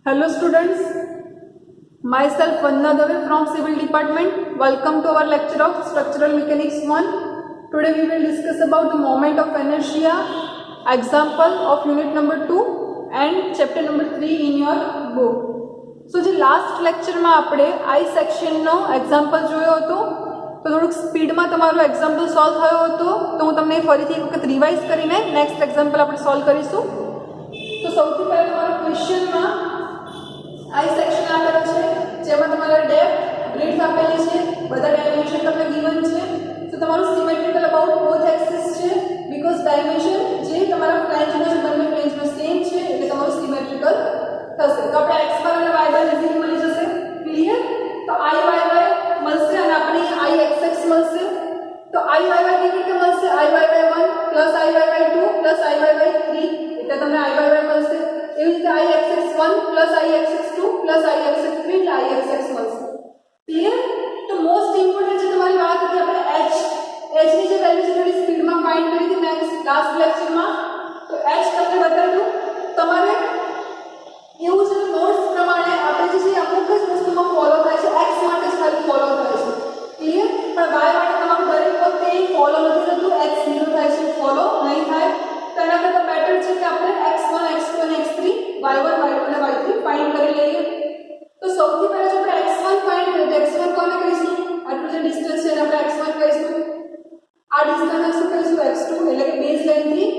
Hello students, myself Vandana Dave from Civil Department. Welcome to our lecture of Structural Mechanics 1. Today we will discuss about the moment of inertia, example of unit number 2 and chapter number 3 in your book. So જે last લેક્ચરમાં આપણે આઈ સેક્શનનો example જોયો હતો તો થોડુંક સ્પીડમાં તમારો એક્ઝામ્પલ સોલ્વ થયો હતો તો હું તમને ફરીથી એક વખત રિવાઇઝ કરીને નેક્સ્ટ એક્ઝામ્પલ આપણે સોલ્વ કરીશું. તો સૌથી પહેલાં તમારા ક્વેશ્ચનમાં आई सेक्शन आपेलो छे जेमा तमारे डेप्थ ब्रेड्थ आपेली छे बधा डायमेंशन તમને गिवन छे तो તમારું सिमेट्रिकल अबाउट बोथ एक्सिस छे बिकॉज डायमेंशन जे તમારા फ्लेंज નો બંને फ्लेंज નો सेम छे એટલે તમારું सिमेट्रिकल થશે તો આપણે x બાર અને y બાર ઇઝીલી મળી જશે ક્લિયર તો i y y મળશે અને આપણે i x x મળશે તો i y y કેવી રીતે મળશે i y y 1 i y y 2 i y y 3 એટલે તમને i y y મળશે એવી રીતે i x x 1 i x x 2 i x x 3 એટલે i x x મળશે ક્લિયર તો મોસ્ટ ઇમ્પોર્ટન્ટ છે તમારી વાત હતી આપણે h ની જે વેલ્યુ જનરલી સ્પીડમાં ફાઇન્ડ કરી હતી નેક્સ્ટ લાસ્ટ લેક્ચરમાં તો h તમને બતાવ્યું તમારે એવું છે નોટ્સ પ્રમાણે આપણે જે છે અમુક જ વસ્તુમાં ફોલો થાય છે x માટે જ ખાલી ફોલો થાય છે ક્લિયર પણ y માટે તમારું દરેક વખતે ફોલો નથી થતું x 0 થાય છે ફોલો નહીં થાય તો એના કરતાં બેટર છે કે આપણે x1 x2 અને x3 y1 y2 અને y3 ફાઇન્ડ કરી લઈએ તો સૌથી પહેલા જો આપણે x1 ફાઇન્ડ કરીએ તો x1 કોને કહીશું આટલું જે ડિસ્ટન્સ છે એને આપણે x1 કહીશું આ ડિસ્ટન્સ શું કહીશું x2 એટલે કે બેઝ લાઇન થી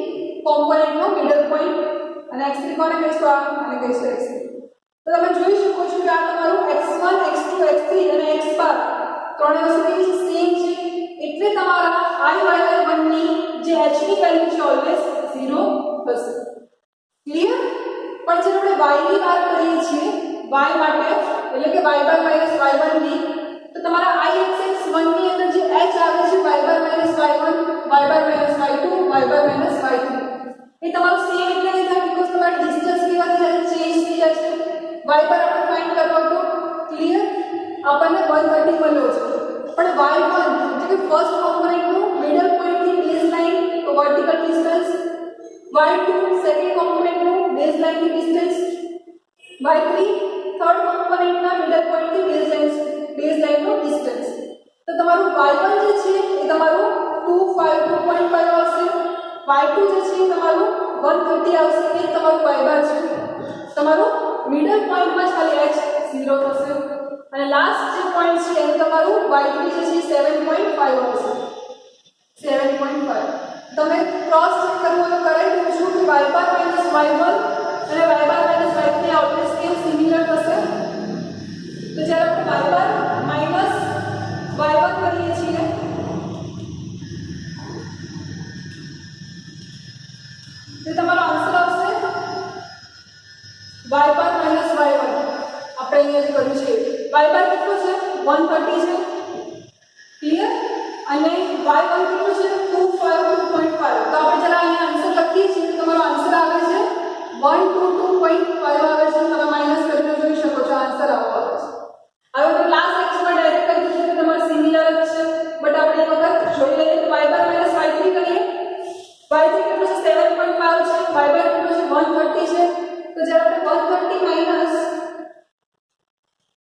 કોમ્પોનન્ટ નો મિડલ પોઈન્ટ અને x3 કોને કહીશું આને કહીશું x3 તો તમે જોઈ શકો છો કે આ તમારું x1 x2 x3 અને x બાર ત્રણે વસ્તુ કેવી છે સેમ છે એટલે તમારા i y y1 ની જે h ની વેલ્યુ છે ઓલવેઝ 0 થશે ક્લિયર પણ જો આપણે y ની વાત કરીએ છીએ y માટે એટલે કે y બાર y1 ની તો તમારા i x x 1 ની અંદર જે h આવે છે y બાર y1 y બાર y2 y બાર y3 એ તમારું સેમ એટલે નહીં થાય બીકોઝ તમારા ડિસ્ટન્સ કેવા થઈ જાય ચેન્જ થઈ જાય છે y બાર આપણે ફાઇન્ડ કરવો હતો ક્લિયર આપણને 130 મળ્યો છે પણ y1 એટલે કે ફર્સ્ટ કોમ્પોનન્ટ નું મિડલ પોઈન્ટ થી બેઝ લાઇન તો vertical distance y2 second component નું બેઝ લાઇન થી ડિસ્ટન્સ y3 થર્ડ કોમ્પોનન્ટ ના મિડલ પોઈન્ટ થી બેઝ લાઇન નો ડિસ્ટન્સ તો તમારું y1 જે છે એ તમારું 2.5 આવશે y2 જે છે એ તમારું 130 આવશે એ તમારું y બાર છે તમારું મિડલ પોઈન્ટ માં ખાલી h 0 થશે અને લાસ્ટ જે પોઈન્ટ છે એ તમારું y3 જે છે 7.5 આવશે 7.5 તમે ક્રોસ ચેક કરવું તો કરાઈ દઉં છું કે y બાર y1 અને y બાર y3 ઓલવેઝ કેમ સિમિલર થશે તો જ્યારે આપણે y બાર y1 કરીએ છીએ તો તમારો આન્સર આવશે y બાર y1 આપણે અહીંયા જે કર્યું છે y બાર કેટલું છે 130 છે ક્લિયર અને y1 કેટલું છે 2.5 તો આપણે જરા અહીંયા આન્સર લખીએ છીએ તો તમારો આન્સર આવે છે 122.5 આવે છે તમે માઈનસ કરીને જોઈ શકો છો આન્સર આવો આવે છે હવે તો લાસ્ટ લેક્ચરમાં ડાયરેક્ટ કહી દીધું કે તમારું સિમિલર જ છે બટ આપણે એક વખત જોઈ લઈએ તો y બાર y3 કરીએ y3 કેટલું છે 7.5 છે y બાર કેટલું છે 130 છે તો જ્યારે આપણે 130 માઈનસ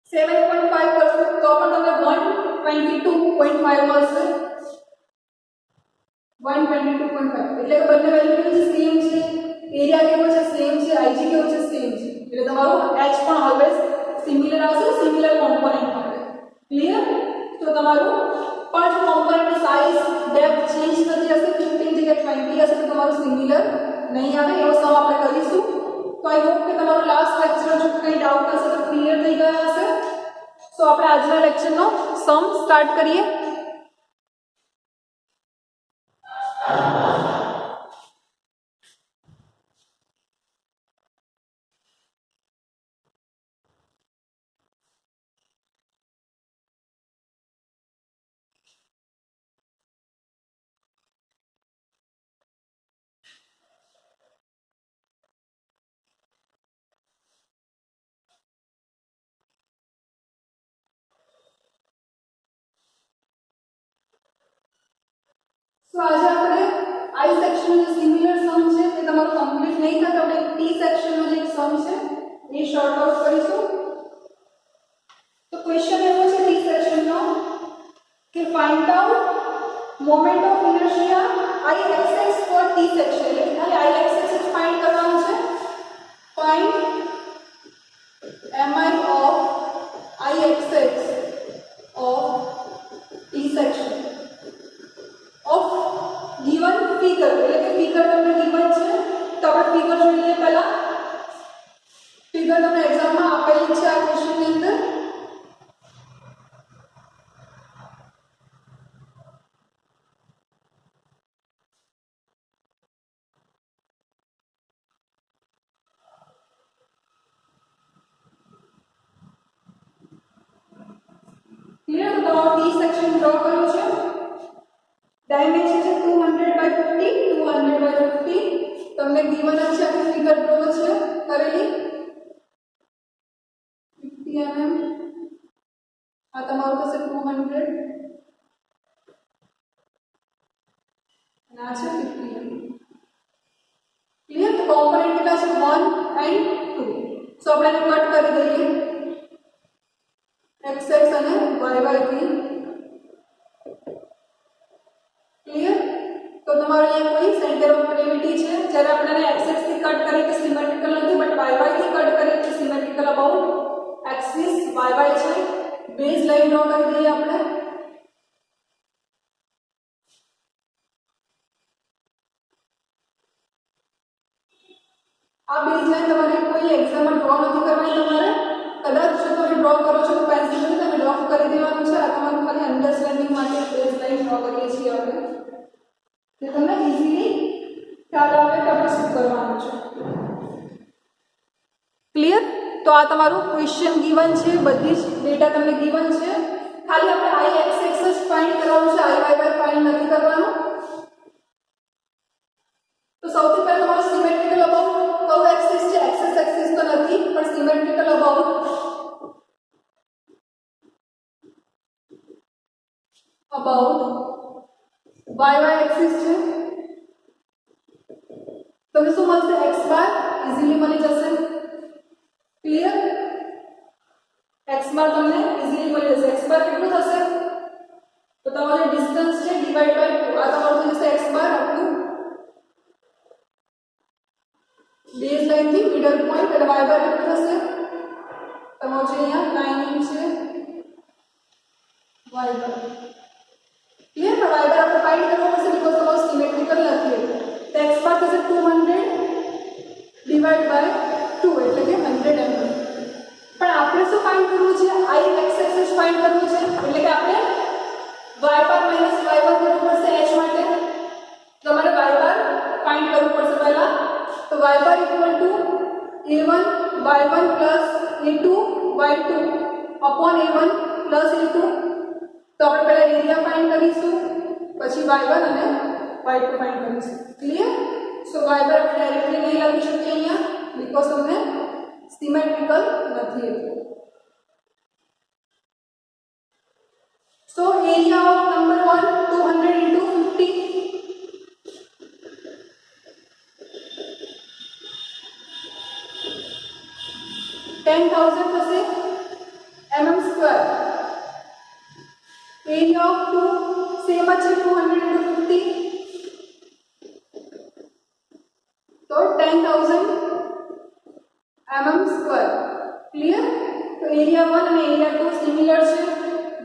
7.5 કરશું તો પણ તમને 122.5 મળશે 122.5 એટલે કે બંને વેલ્યુ કેવી છે સેમ છે એરિયા કેવો છે સેમ છે ig કેવો છે સેમ છે એટલે તમારું h પણ ઓલવેઝ સિમિલર આવશે સિમિલર કોમ્પોનન્ટ માટે ક્લિયર તો તમારું પાંચ કોમ્પોનન્ટ સાઇઝ ડેપ્થ ચેન્જ થતી હશે 15 જગ્યાએ 20 હશે તો તમારું સિમિલર નહીં આવે એવો સમ આપણે કરીશું તો આઈ હોપ કે તમારું લાસ્ટ લેક્ચર જો કંઈ ડાઉટ હશે તો ક્લિયર થઈ ગયા હશે તો આપણે આજના લેક્ચરનો સમ સ્ટાર્ટ કરીએ તો આજે આપણે આઈ સેક્શનનો જે સિમિલર સમ છે તે તમારું કમ્પ્લીટ નહીં થાય તો આપણે ટી સેક્શનનો જે સમ છે એ short out moment of inertia I xx for t section એટલે ખાલી I xx જ ફાઇન્ડ કરવાનું છે. Find mi of I xx of t section of given figure એટલે કે ફિગર તમને given છે તો આપણે ફિગર જોઈ લઈએ. પહેલા ફિગર તમને એક્ઝામમાં આપેલી છે આ ક્વેશ્ચનની અંદર. ક્લિયર? તો ટી સેક્શન ડ્રો કર્યો છે. ડાયમેન્શન છે 200/50 200/50 તમને given છે આ ફિગર ડ્રો છે કરેલી 50 mm આ તમારું થશે 200 અને આ છે 50 mm. ક્લિયર? તો કોમ્પોનન્ટ કેટલા છે 1 and 2. સો આપણે એને કટ કરી દઈએ xx અને yy થી. ક્લિયર? તો તમારો અહીંયા કોઈ સેન્ટર ઓફ ગ્રેવિટી છે જ્યારે આપણે એને xx થી કટ કરીએ તો સિમેટ્રિકલ નથી બટ yy થી કટ કરીએ તો symmetrical about axis y y છે. બેઝ લાઈન ડ્રો કરી દઈએ આપણે. આ બેઝ લાઈન તમારે કોઈ એક્ઝામમાં ડ્રો નથી કરવાની. તમારે કદાચ જો તમે ડ્રો કરો છો તો પેન્સિલથી તમે ડ્રો કરી દેવાનું છે. આ તમારું ખાલી અન્ડરસ્ટેન્ડિંગ માટે બેઝ લાઈન ડ્રો કરીએ છીએ આપણે જે તમને ઈઝીલી ખ્યાલ આવે કે આપણે શું કરવાનું છે. ક્લિયર? તો આ તમારું ક્વેશ્ચન ગિવન છે. બધી જ ડેટા તમને ગિવન છે. ખાલી આપણે I xx જ ફાઇન્ડ કરવાનું છે. I y ફાઇન્ડ નથી કરવાનું. તો સૌથી પહેલા તમારું સિમેટ્રિકલ અબાઉટ કયો એક્સિસ છે? એક્સિસ એક્સિસ તો નથી પણ સિમેટ્રિકલ અબાઉટ y એક્સિસ છે. તમને શું મળશે? x બાર ઈઝીલી મળી જશે. ક્લિયર? x બાર તમને ઈઝીલી મળી જશે. x બાર કેટલું થશે? તો તમારો ડિસ્ટન્સ છે ડિવાઇડ બાય 2 આ તમારું થઈ જશે x બાર આપણું બેઝ લાઈન થી મિડલ પોઈન્ટ એટલે y બાર કેટલું થશે? તમારું છે અહીંયા 9 છે y બાર. ક્લિયર? પણ y બાર આપણે ફાઇન્ડ કરવો પડશે બીકોઝ તમારું સિમેટ્રિકલ નથી એટલે. તો x બાર થશે 200 ડિવાઇડ બાય 2 એટલે કે 100 mm. પણ આપણે શું ફાઇન્ડ કરવું છે? I xx જ ફાઇન્ડ કરવું છે એટલે કે આપણે y બાર માઈનસ y1 કરવું પડશે h માટે. તમારે y બાર ફાઇન્ડ કરવું પડશે પહેલા. તો y bar equal to a1 y1 plus a2 y2 upon a1 plus a2. તો આપણે પહેલા એરિયા ફાઇન્ડ કરીશું પછી y1 અને y2 ફાઇન્ડ કરીશું. ક્લિયર? સો y બાર આપણે ડાયરેક્ટલી નહીં લખી શકીએ અહીંયા બીકોઝ તમને સિમેટ્રિકલ નથી એટલે. So area of number 1 200 into 50 10,000 થશે mm square. Area of 2 same જ છે 200 into 50 તો 10,000 mm સ્ક્વેર. ક્લિયર? તો એરિયા 1 અને એરિયા 2 સિમિલર છે.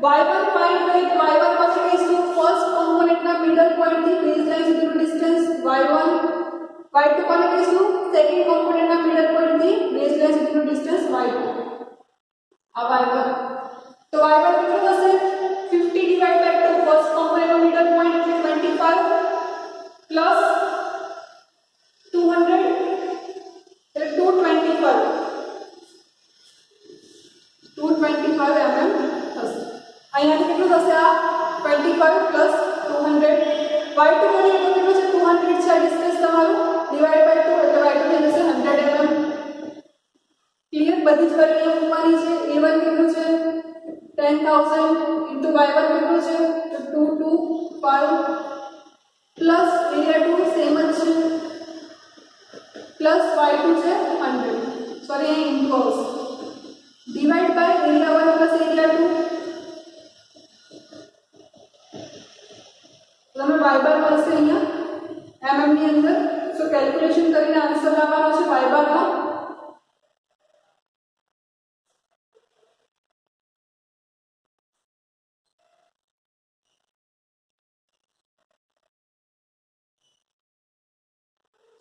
y1 ફાઇન્ડ કરીએ તો y1 પાસે કહીશું ફર્સ્ટ કોમ્પોનન્ટના મિડલ પોઈન્ટ થી બેઝ લાઈન સુધીનું ડિસ્ટન્સ y1. y2 કોને કહીશું? સેકન્ડ કોમ્પોનન્ટના મિડલ પોઈન્ટ થી બેઝ લાઈન સુધીનું ડિસ્ટન્સ y2. આ y1. તો y1 કેટલું થશે? 50 ડિવાઇડ બાય 2 ફર્સ્ટ કોમ્પોનન્ટનો મિડલ પોઈન્ટ એટલે 25 પ્લસ 200 એટલે 225 mm થશે. અહીંયાથી કેટલું થશે? આ 25 પ્લસ 200 y2 મળીએ તો કેટલું છે? 200 છે ડિસ્ટન્સ તમારું ડિવાઇડ બાય 2 એટલે y2 થઈ જશે 100 mm. ક્લિયર? બધી જ વેલ્યુ મૂકવાની છે. a1 કેટલું છે? 10,000 into y1 કેટલું છે? તો 225 પ્લસ એરિયા 2 સેમ જ છે પ્લસ y2 છે 100 સોરી અહીં ઇન્ટુ આવશે divide by area 1 plus area 2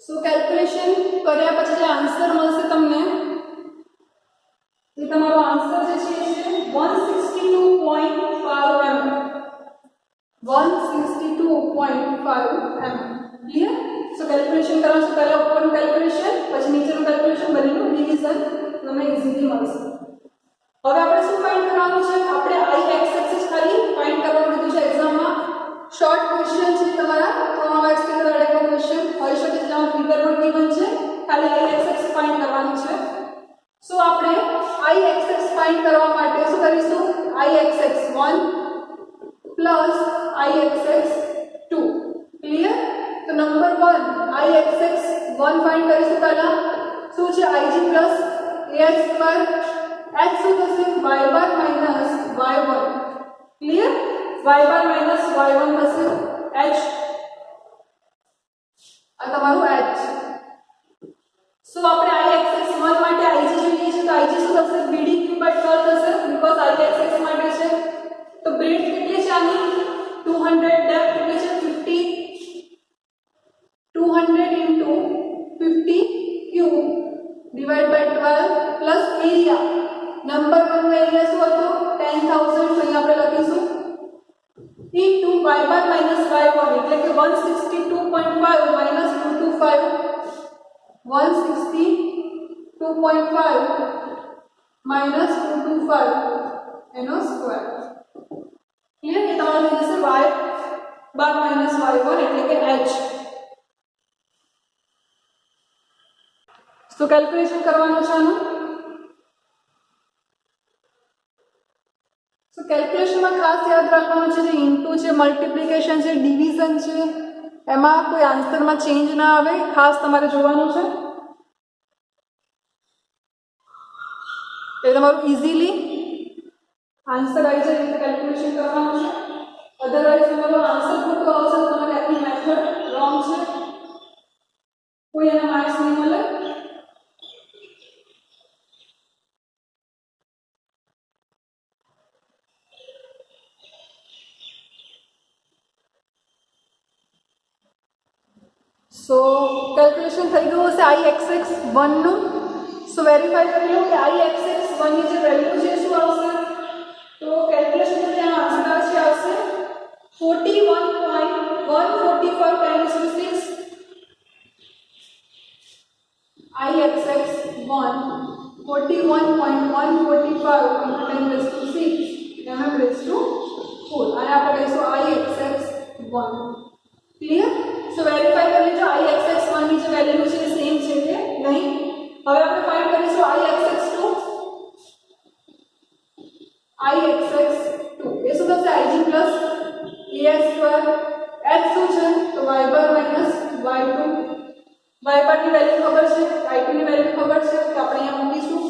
so calculation કર્યા પછી જે આન્સર મળશે તમને એ તમારો આન્સર જે છે એ છે 162.5 mm 162.5 mm ક્લિયર सो કેલ્ક્યુલેશન કરવા છો પહેલા ઉપરનું કેલ્ક્યુલેશન પછી નીચેનું કેલ્ક્યુલેશન બંનેનું ડિવિઝન તમને ઈઝીલી મળશે હવે આપણે શું ફાઇન્ડ કરવાનું છે આપણે I x एक्सिस ખાલી ફાઇન્ડ કરવાનું કીધું છે એક્ઝામમાં શોર્ટ ક્વેશ્ચન છે તમારા 3 માર્ક્સ કે લડાઈનો ક્વેશ્ચન હોઈ શકે છે જેમાં ફિગર પણ ગીવન છે ખાલી I x एक्सिस ફાઇન્ડ કરવાનું છે सो આપણે I x एक्सिस ફાઇન્ડ કરવા માટે શું કરીશું I x x 1 plus I x x 2 clear तो number 1 I x x 1 find કરીશું પહેલા શું છે ig plus as square h શું થશે y bar minus y1 clear y bar minus y1 થશે h આ તમારું h सो આપણે I x x 1 માટે ig જોઈએ છે તો ig શું થશે bd ક્યુબ બાય 12 થશે બીકોઝ I x x માટે છે તો બ્રેડ કેટલી છે આની 200 ડેપ્થ કેટલી છે 50 200 into 50 cube divided by 12 plus area number 1 no area શું હતો 10000 તો અહીં આપણે લખીશું into y bar minus y1 એટલે કે 162.5 minus 225 162.5 minus 225 એનો સ્ક્વેર ક્લિયર એ તમારો થઈ જશે y bar minus y1 એટલે કે h तो कैलकुलेशन करवानो છે આનું सो कैलकुलेशन में खास याद રાખવાનું છે જે ઇન્ટુ છે મલ્ટીપ્લિકેશન છે ડિવિઝન છે એમાં કોઈ આન્સર માં ચેન્જ ના આવે ખાસ તમારે જોવાનું છે એ તમારું ઈઝીલી આન્સર આવી જાય એટલે કેલ્ક્યુલેશન કરવાનું છે અધરવાઇઝ તમારો આન્સર ખોટો આવશે તો તમારી આખી મેથડ રોંગ છે કોઈ એના માર્ક્સ નહીં મળે सो कैलकुलेशन થઈ ગયું હશે I x x 1 નું सो वेरीफाई કરી લો કે I x x 1 ની જે વેલ્યુ છે શું આવશે તો કેલ્ક્યુલેશન માં જે આન્સર આવશે 41.145 times 6 I x x 1 41.145 into 10 raised to 6 mm raised to 4 અને આપણે કહીશું I x x 1 clear so verify कर लीजिए I x x 1 ની જે વેલ્યુ છે એ સેમ છે કે નહીં હવે આપણે ફાઇન્ડ કરીશું I x x 2 I x x 2 એ શું થશે ig plus as square h શું છે તો y bar minus y2 y બાર ની વેલ્યુ ખબર છે y2 ની વેલ્યુ ખબર છે તો આપણે અહીંયા મૂકીશું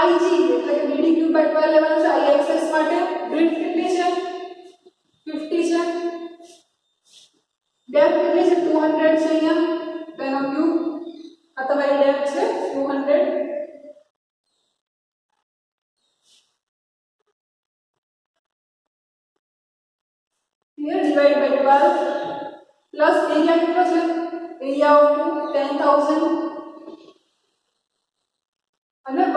ig એટલે કે bd ક્યુબ બાય 12 લેવાનું છે I x x માટે બ્રેડથ કેટલી છે 50 છે डेप्थ कितनी છે 200 છે અહીંયા તેનો ક્યુબ આ તમારી ડેપ્થ છે 200 clear divide by 12 plus area કેટલો છે એરિયા ઓફ 10000 અને y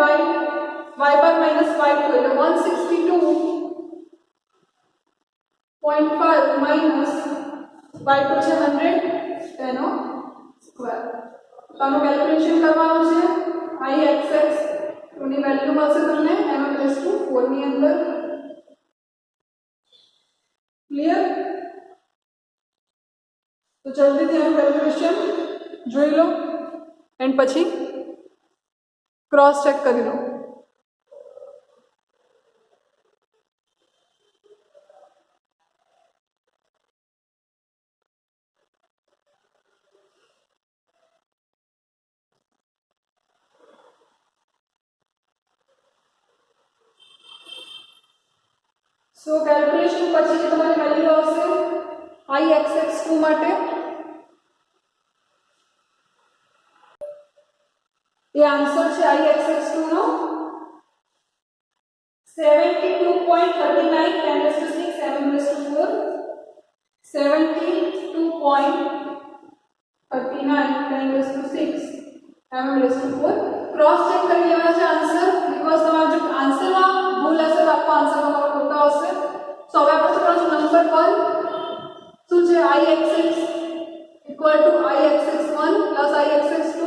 બાર માઈનસ y2 એટલે 162.5 માઈનસ y2 છે 100 તેનો સ્ક્વેર તો આનું કેલ્ક્યુલેશન કરવાનું છે I x x ની વેલ્યુ મળશે તમને m/4 ની અંદર ક્લિયર તો જલ્દીથી આનું કેલ્ક્યુલેશન જોઈ લો એન્ડ પછી ક્રોસ ચેક કરી લો सो कैलकुलेशन પછી જે તમારી વેલ્યુ આવશે I x x 2 માટે એ આન્સર છે I x x 2 નો 72.39 10 raised to 6 7 raised to 4 72. 39 10⁶ mm⁴ cross check કરી લેવાનો છે આન્સર બીકોઝ તમારો જો આન્સરમાં ભૂલ હશે તો આખો આન્સર તમારો ખોટો આવશે. સો હવે આપણે શું કરવાનું છે નંબર 1 શું છે ixx equal to ixx1 plus ixx2.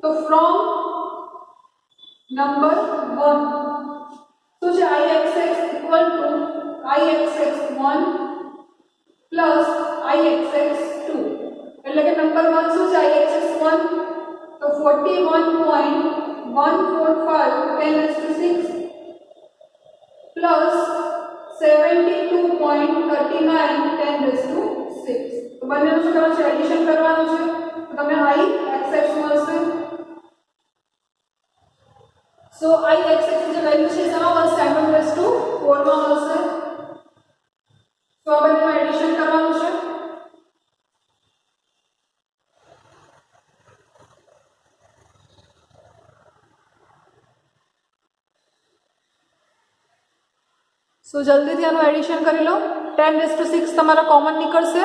તો from number 1 શું છે ixx equal to ixx1 plus ixx2 એટલે કે નંબર 1 શું છે ixx1 તો 41.145 10⁶ plus 72.39 10⁶. તો બંનેનું શું કરવાનું છે એડિશન કરવાનું છે તો તમને ixx મળશે. સો ixx ની જે વેલ્યુ છે એમાં મળશે mm⁴ માં મળશે. તો આ બંનેનું એડિશન કરવાનું છે. સો જલ્દીથી આનું એડિશન કરી લો. 10⁶ તમારા કોમન નીકળશે.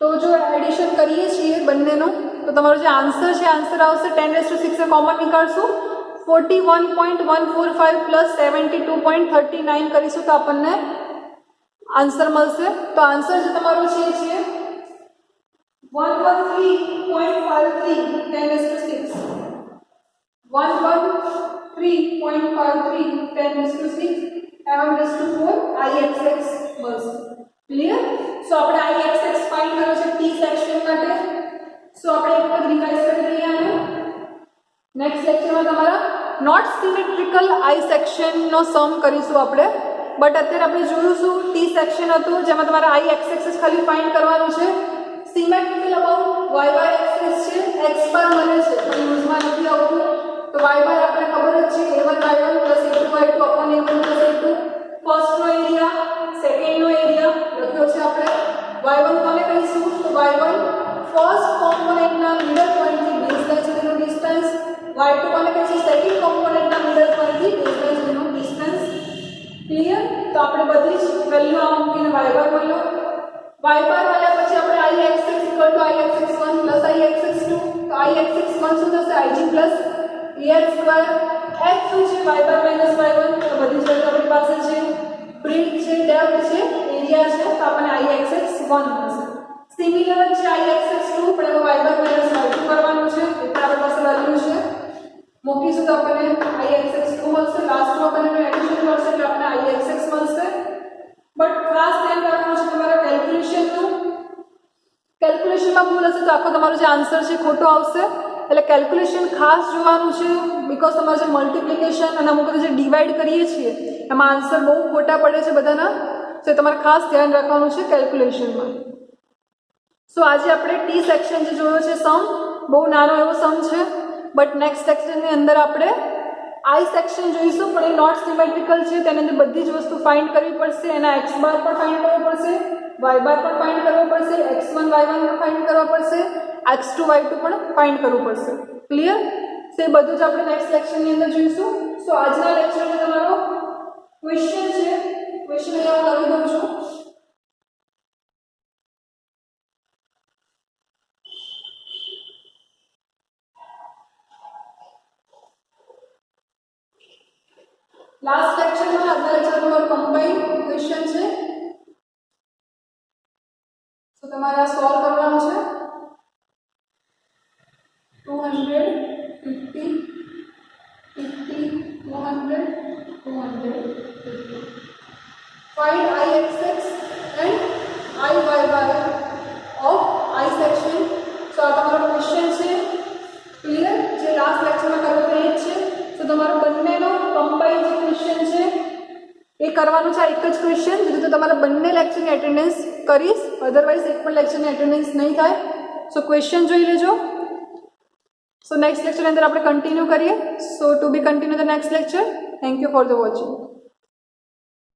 તો જો એડિશન કરીએ છીએ બંનેનું તો તમારો જે આન્સર છે આન્સર આવશે 10⁶ એ કોમન નીકાળશું 41.145 પ્લસ 72.39 કરીશું તો આપણને આન્સર મળશે. તો આન્સર જે તમારો છે 113.53 10⁶ 113.53 10⁶ mm⁴ ixx મળશે. ક્લિયર? સો આપણે ixx ફાઇન્ડ કર્યો છે ટી સેક્શન માટે. સો આપણે એક વખત રિવાઇઝ કરી દઈએ આને. નેક્સ્ટ લેક્ચરમાં તમારા નોટ સિમેટ્રિકલ આઈ સેક્શનનો સમ કરીશું આપણે. બટ અત્યારે આપણે જોઈશું ટી સેક્શન હતું જેમાં તમારે ixx ખાલી ફાઇન્ડ કરવાનું છે. સિમેટ્રિકલ અબાઉટ y એક્સિસ છે x બાર મળે છે પણ યુઝમાં નથી આવતું. તો y બાર આપણે ખબર જ છે a1 y1 a2 y2 upon a1 a2. First નો એરિયા સેકન્ડ નો એરિયા લખ્યો છે આપણે. y1 કોને કહીશું તો y1 ફર્સ્ટ કોમ્પોનેન્ટના મિડલ પોઈન્ટથી બેઝલાઇન સુધીનો ડિસ્ટન્સ. y2 કોને કહીશું સેકન્ડ કોમ્પોનેન્ટના મિડલ પોઈન્ટથી બેઝલાઇન સુધીનો ડિસ્ટન્સ. ક્લિયર? તો આપણે બધી જ વેલ્યુ આ મૂકીને y બાર મળ્યો. y બાર મળ્યા પછી આપણે ixx ixx1 ixx2 તો ixx1 શું થશે ig પ્લસ ax2 x શું છે y બાર માઈનસ y1 તો બધી જ વેલ્યુ આપણી પાસે છે. બ્રેડ છે ડેપ્થ છે એરિયા છે તો આપણને ixx1 મળશે. સિમિલર છે ixx2 પણ હવે y બાર માઈનસ y2 કરવાનું છે એટલે આપણી પાસે વેલ્યુ છે મૂકીશું તો આપણને ixx2 મળશે. લાસ્ટમાં આપણને એડિશન કરશે એટલે આપણને ixx મળશે. બટ ખાસ ધ્યાન રાખવાનું છે તમારા કેલ્ક્યુલેશનનું. કેલ્ક્યુલેશનમાં ભૂલ હશે તો આખો તમારો જે આન્સર છે ખોટો આવશે. એટલે કેલ્ક્યુલેશન ખાસ જોવાનું છે બીકોઝ તમારે જે મલ્ટિપ્લિકેશન અને અમુક જે ડિવાઈડ કરીએ છીએ એમાં આન્સર બહુ ખોટા પડે છે બધાના. તો તમારે ખાસ ધ્યાન રાખવાનું છે કેલ્ક્યુલેશનમાં. સો આજે આપણે ટી સેક્શન જે જોયો છે સમ બહુ નાનો એવો સમ છે. બટ નેક્સ્ટ સેક્શનની અંદર આપણે આઈ સેક્શન જોઈશું પણ એ નોટ સિમેટ્રિકલ છે. તેની અંદર બધી જ વસ્તુ ફાઇન્ડ કરવી પડશે. એના એક્સ બાર પણ ફાઇન્ડ કરવો પડશે, વાય બાર પણ ફાઇન્ડ કરવો પડશે, x1 y1 પણ ફાઇન્ડ કરવા પડશે, x2 y2 પણ ફાઇન્ડ કરવું પડશે. ક્લિયર? તો એ બધું જ આપણે નેક્સ્ટ લેક્ચરની અંદર જોઈશું. સો આજના લેક્ચરમાં તમારો ક્વેશ્ચન છે. ક્વેશ્ચન અહીંયા હું લખી દઉં છું. લાસ્ટ લેક્ચરમાં આજના લેક્ચરમાં તમારું કમ્બાઇન્ડ ક્વેશ્ચન છે. તો તમારે આ સોલ્વ કરવાનું છે. 200 50 50 200 250. Find ixx and iy bar of I section. So આ તમારો ક્વેશ્ચન છે. ક્લિયર? જે લાસ્ટ લેક્ચરમાં કર્યો તે જ છે. તો તમારો બંનેનો કમ્બાઇન્ડ જે ક્વેશ્ચન છે એ કરવાનું છે. એક જ ક્વેશ્ચન જેથી તો તમારા બંને લેક્ચરની એટેન્ડન્સ કરીશ, અધરવાઇઝ એક પણ લેક્ચરની એટેન્ડન્સ નહીં થાય. સો ક્વેશ્ચન જોઈ લેજો. સો નેક્સ્ટ લેક્ચરની અંદર આપણે કન્ટિન્યુ કરીએ. So to be continue the next lecture. Thank you for the watching.